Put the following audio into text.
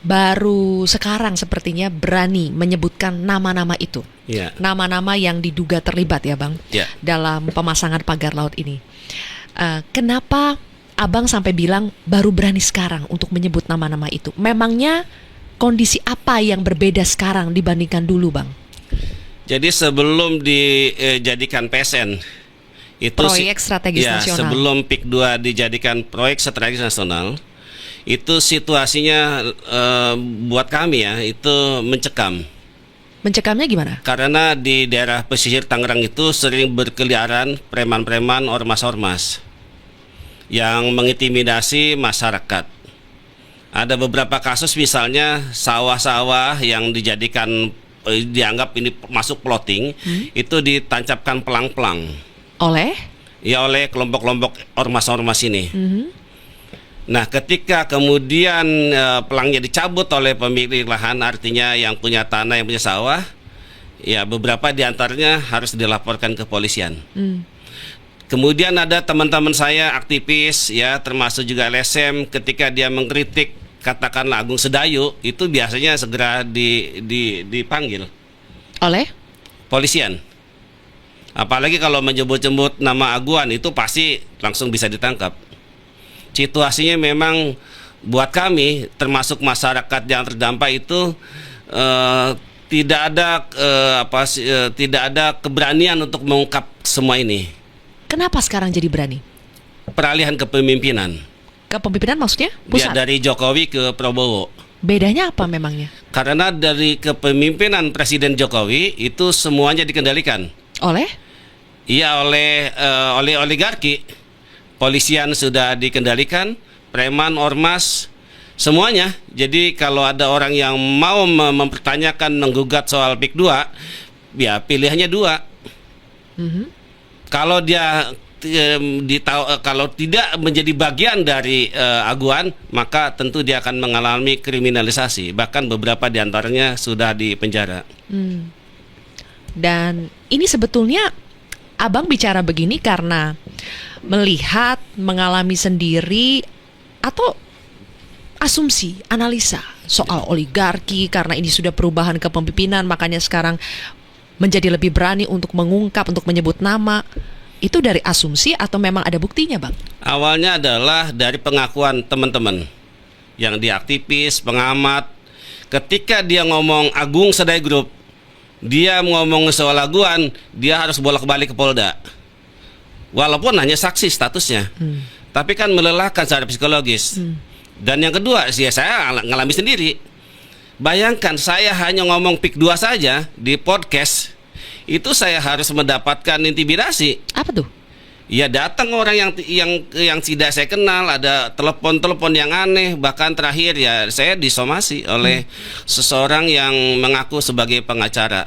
baru sekarang sepertinya berani menyebutkan nama-nama itu. Ya. Nama-nama yang diduga terlibat ya Bang, Ya. dalam pemasangan pagar laut ini. Kenapa Abang sampai bilang baru berani sekarang untuk menyebut nama-nama itu? Memangnya kondisi apa yang berbeda sekarang dibandingkan dulu Bang? Jadi sebelum dijadikan PSN itu Proyek strategis nasional. Sebelum PIK 2 dijadikan proyek strategis nasional, itu situasinya buat kami ya itu mencekam. Mencekamnya gimana? Karena di daerah pesisir Tangerang itu sering berkeliaran preman-preman, ormas-ormas yang mengintimidasi masyarakat. Ada beberapa kasus misalnya sawah-sawah yang dianggap ini masuk plotting, itu ditancapkan pelang-pelang. Oleh? Ya oleh kelompok-kelompok ormas-ormas ini. Nah, ketika kemudian pelangnya dicabut oleh pemilik lahan, artinya yang punya tanah, yang punya sawah, ya beberapa diantaranya harus dilaporkan ke polisian. Kemudian ada teman-teman saya aktivis, ya termasuk juga LSM, ketika dia mengkritik katakanlah Agung Sedayu, itu biasanya segera dipanggil Oleh? polisian. Apalagi kalau menyebut-nyebut nama Aguan, itu pasti langsung bisa ditangkap. Situasinya memang buat kami termasuk masyarakat yang terdampak itu tidak ada keberanian untuk mengungkap semua ini. Kenapa sekarang jadi berani? Peralihan kepemimpinan. Kepemimpinan maksudnya? Ya, Pusat? dari Jokowi ke Prabowo. Bedanya apa memangnya? Karena dari kepemimpinan Presiden Jokowi itu semuanya dikendalikan. Oleh? Iya, oleh oligarki. Polisian sudah dikendalikan, preman, ormas, semuanya. Jadi kalau ada orang yang mau mempertanyakan, menggugat soal PIK 2, ya pilihannya dua. Kalau dia kalau tidak menjadi bagian dari Aguan, maka tentu dia akan mengalami kriminalisasi. Bahkan beberapa diantaranya sudah dipenjara. Dan ini sebetulnya Abang bicara begini karena melihat, mengalami sendiri, atau asumsi, analisa soal oligarki, karena ini sudah perubahan kepemimpinan, makanya sekarang menjadi lebih berani untuk mengungkap, untuk menyebut nama. Itu dari asumsi atau memang ada buktinya Bang? Awalnya adalah dari pengakuan teman-teman yang diaktivis, pengamat. Ketika dia ngomong Agung Sedayu Group, dia ngomong soal Aguan, dia harus bolak-balik ke Polda. Walaupun hanya saksi statusnya, tapi kan melelahkan secara psikologis. Dan yang kedua, saya ngalami sendiri. Bayangkan saya hanya ngomong PIK 2 saja di podcast, itu saya harus mendapatkan intimidasi. Apa tuh? Ya datang orang yang tidak saya kenal, ada telepon yang aneh, bahkan terakhir ya saya disomasi oleh seseorang yang mengaku sebagai pengacara.